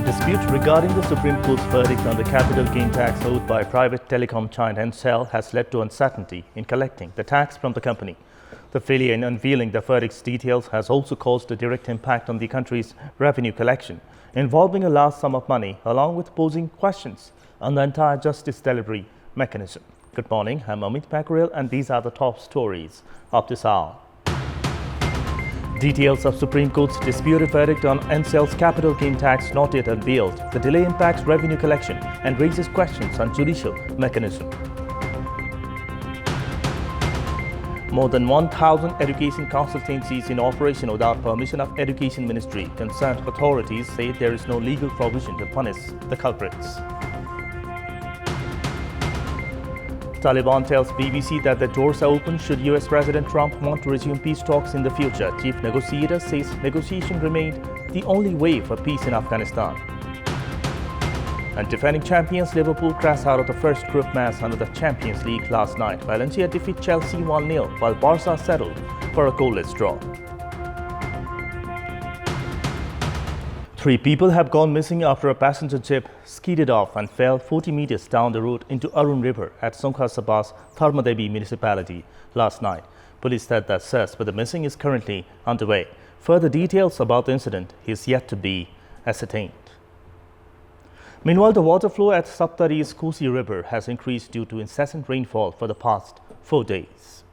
A dispute regarding the Supreme Court's verdict on the capital gain tax owed by private telecom giant Ncell has led to uncertainty in collecting the tax from the company. The failure in unveiling the verdict's details has also caused a direct impact on the country's revenue collection, involving a large sum of money, along with posing questions on the entire justice delivery mechanism. Good morning, I'm Amit Pakurel, and these are the top stories of this hour. Details of Supreme Court's disputed verdict on Ncell's capital gain tax not yet unveiled. The delay impacts revenue collection and raises questions on judicial mechanism. More than 1,000 education consultancies in operation without permission of Education Ministry. Concerned authorities say there is no legal provision to punish the culprits. Taliban tells BBC that the doors are open should US President Trump want to resume peace talks in the future. Chief negotiator says negotiation remained the only way for peace in Afghanistan. And defending champions Liverpool crashed out of the first group match under the Champions League last night. Valencia defeat Chelsea 1-0 while Barca settled for a goalless draw. 3 people have gone missing after a passenger ship skidded off and fell 40 meters down the road into Arun River at Songkha Sabha's Tharmadevi municipality last night. Police said that search for the missing is currently underway. Further details about the incident is yet to be ascertained. Meanwhile, the water flow at Saptari's Kosi River has increased due to incessant rainfall for the past 4 days.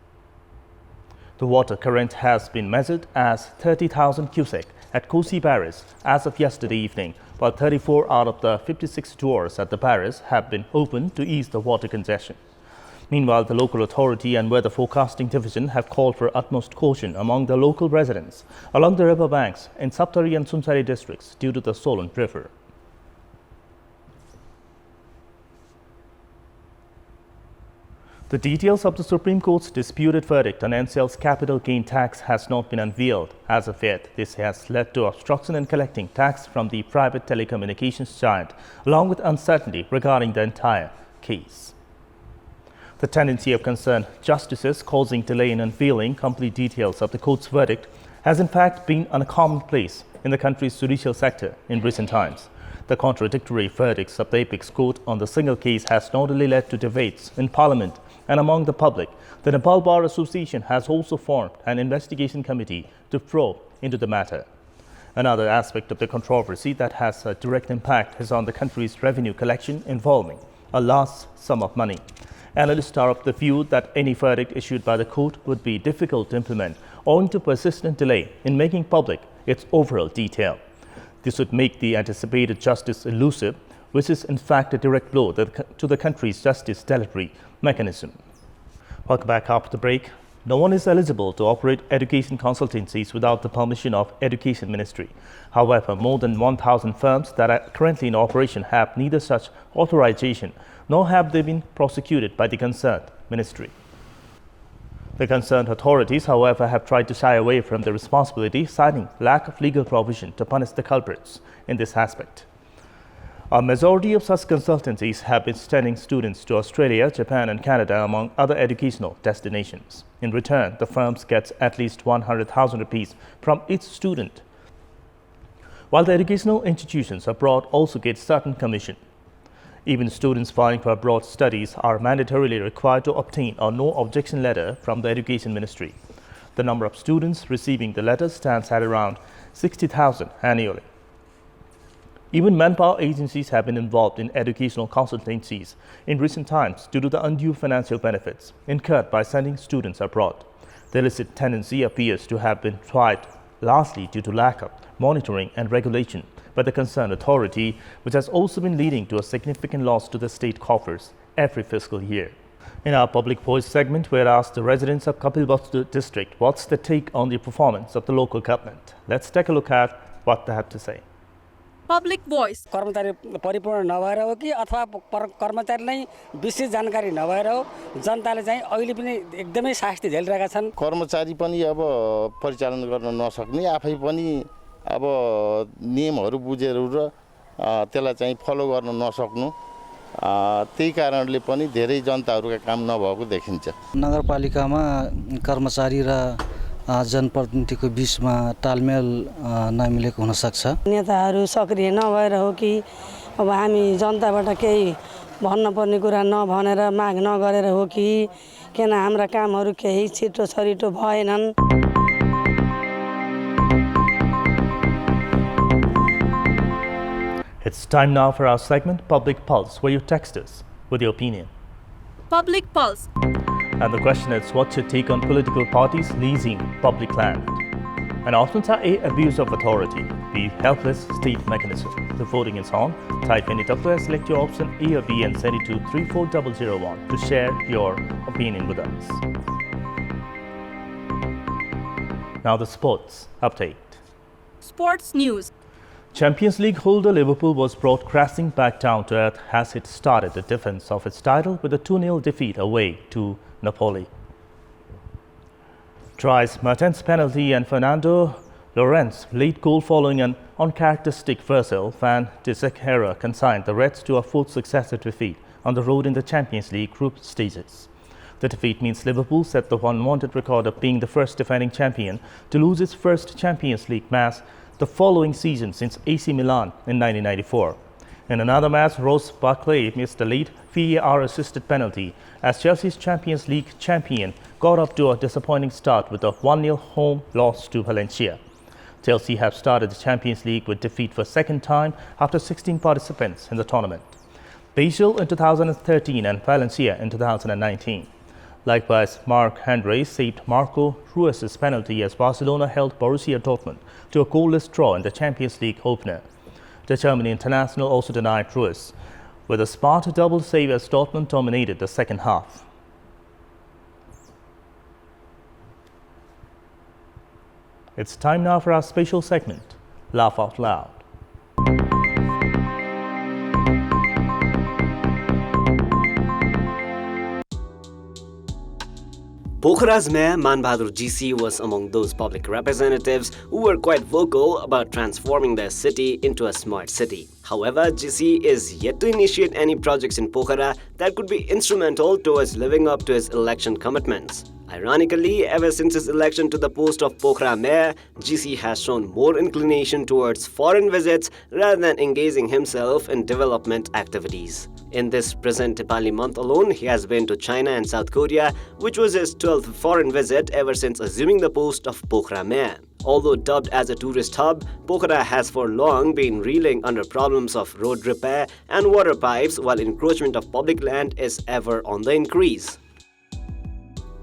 The water current has been measured as 30,000 cubic at Kosi Barrage as of yesterday evening, while 34 out of the 56 doors at the barrage have been opened to ease the water congestion. Meanwhile, the local authority and weather forecasting division have called for utmost caution among the local residents along the river banks in Saptari and Sunsari districts due to the swollen river. The details of the Supreme Court's disputed verdict on Ncell's capital gain tax has not been unveiled as of yet. This has led to obstruction in collecting tax from the private telecommunications giant, along with uncertainty regarding the entire case. The tendency of concerned justices causing delay in unveiling complete details of the court's verdict has in fact been a commonplace in the country's judicial sector in recent times. The contradictory verdicts of the apex court on the single case has not only led to debates in Parliament and among the public. The Nepal Bar Association has also formed an investigation committee to probe into the matter. Another aspect of the controversy that has a direct impact is on the country's revenue collection involving a large sum of money. Analysts are of the view that any verdict issued by the court would be difficult to implement owing to persistent delay in making public its overall detail. This would make the anticipated justice elusive, which is in fact a direct blow to the country's justice delivery mechanism. Welcome back after the break. No one is eligible to operate education consultancies without the permission of Education Ministry. However, more than 1,000 firms that are currently in operation have neither such authorization nor have they been prosecuted by the concerned ministry. The concerned authorities, however, have tried to shy away from the responsibility, citing lack of legal provision to punish the culprits in this aspect. A majority of such consultancies have been sending students to Australia, Japan and Canada, among other educational destinations. In return, the firms get at least 100,000 rupees from each student, while the educational institutions abroad also get certain commission. Even students vying for abroad studies are mandatorily required to obtain a no objection letter from the Education Ministry. The number of students receiving the letter stands at around 60,000 annually. Even manpower agencies have been involved in educational consultancies in recent times due to the undue financial benefits incurred by sending students abroad. The illicit tendency appears to have been tried largely due to lack of monitoring and regulation by the concerned authority, which has also been leading to a significant loss to the state coffers every fiscal year. In our Public Voice segment, we asked the residents of Kapilvastu district what's the take on the performance of the local government. Let's take a look at what they have to say. Public Voice. कर्मचारी परिपूर्ण नभएर हो कि अथवा कर्मचारी नै विशेष जानकारी नभएर हो जनताले चाहिँ अहिले पनि एकदमै शास्ति झेलिरहेका छन् कर्मचारी पनि अब परिचालन गर्न नसक्ने आफै पनि अब नियमहरू बुझेर र त्यसलाई चाहिँ फलो गर्न नसक्नु त्यही कारणले पनि धेरै जनताहरुका काम नभएको देखिन्छ नगरपालिकामा कर्मचारी र जनप्रतिनिधिको बीचमा तालमेल नमिलेको हुन सक्छ। नेताहरू सक्रिय नभएर हो कि अब हामी जनताबाट केही भन्नुपर्ने कुरा नभनेर माग नगरेर हो कि किन हाम्रा कामहरू केही छिटो छरिटो भएनन्। It's time now for our segment Public Pulse, where you text us with your opinion. Public Pulse. And the question is, what's your take on political parties leasing public land? And options are A, abuse of authority, B, helpless state mechanism. The voting is on. Type any WS, select your option A or B and send it to 34001 to share your opinion with us. Now the sports update. Sports News. Champions League holder Liverpool was brought crashing back down to earth as it started the defence of its title with a 2-0 defeat away to Napoli. Dries Mertens' penalty and Fernando Llorent's late goal following an uncharacteristic Virgil van Dijk error consigned the Reds to a fourth successive defeat on the road in the Champions League group stages. The defeat means Liverpool set the unwanted record of being the first defending champion to lose its first Champions League match the following season since AC Milan in 1994. In another match, Ross Barkley missed a late VAR-assisted penalty as Chelsea's Champions League champion got up to a disappointing start with a 1-0 home loss to Valencia. Chelsea have started the Champions League with defeat for a second time after 16 participants in the tournament. Basel in 2013 and Valencia in 2019. Likewise, Marc-André saved Marco Ruiz's penalty as Barcelona held Borussia Dortmund to a goalless draw in the Champions League opener. The German international also denied Ruiz with a smart double save as Dortmund dominated the second half. It's time now for our special segment, Laugh Out Loud. Pokhara's mayor Manbahadur GC was among those public representatives who were quite vocal about transforming their city into a smart city. However, GC is yet to initiate any projects in Pokhara that could be instrumental towards living up to his election commitments. Ironically, ever since his election to the post of Pokhara mayor, GC has shown more inclination towards foreign visits rather than engaging himself in development activities. In this present Nepali month alone, he has been to China and South Korea, which was his 12th foreign visit ever since assuming the post of Pokhara mayor. Although dubbed as a tourist hub, Pokhara has for long been reeling under problems of road repair and water pipes, while encroachment of public land is ever on the increase.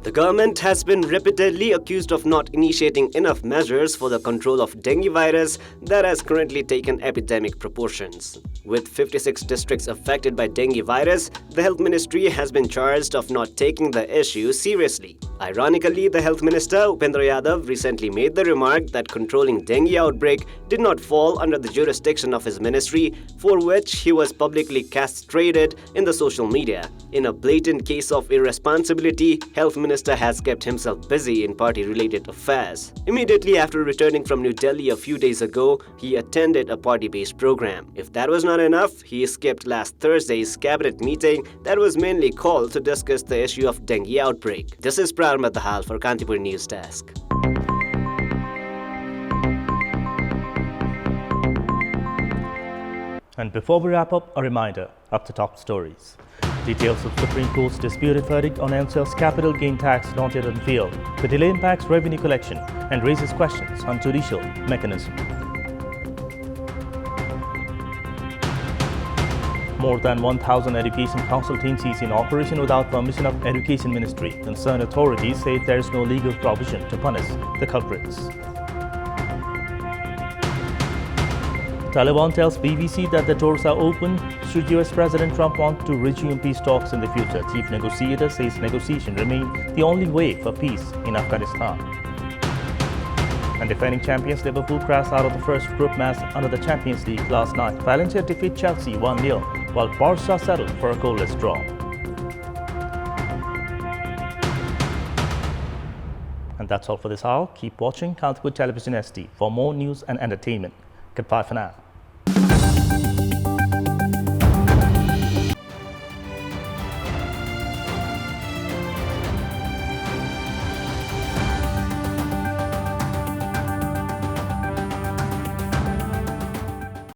The government has been repeatedly accused of not initiating enough measures for the control of dengue virus that has currently taken epidemic proportions. With 56 districts affected by dengue virus, the Health Ministry has been charged of not taking the issue seriously. Ironically, the Health Minister Upendra Yadav recently made the remark that controlling dengue outbreak did not fall under the jurisdiction of his ministry, for which he was publicly castrated in the social media. In a blatant case of irresponsibility, Health Minister has kept himself busy in party-related affairs. Immediately after returning from New Delhi a few days ago, he attended a party-based program. If that was not enough, he skipped last Thursday's cabinet meeting that was mainly called to discuss the issue of dengue outbreak. This is Prarma Dahal for Kantipur News Desk. And before we wrap up, a reminder of the top stories. Details of Supreme Court's disputed verdict on NCL's capital gain tax not yet unveiled. The delay impacts revenue collection and raises questions on judicial mechanism. More than 1,000 education consultancies in operation without permission of Education Ministry. Concerned authorities say there is no legal provision to punish the culprits. Taliban tells BBC that the doors are open should US President Trump want to resume peace talks in the future. Chief negotiator says negotiation remain the only way for peace in Afghanistan. And defending champions Liverpool crashed out of the first group match under the Champions League last night. Valencia defeat Chelsea 1-0, while Barca settled for a goalless draw. And that's all for this hour. Keep watching Kantipur Television SD for more news and entertainment. Goodbye for now.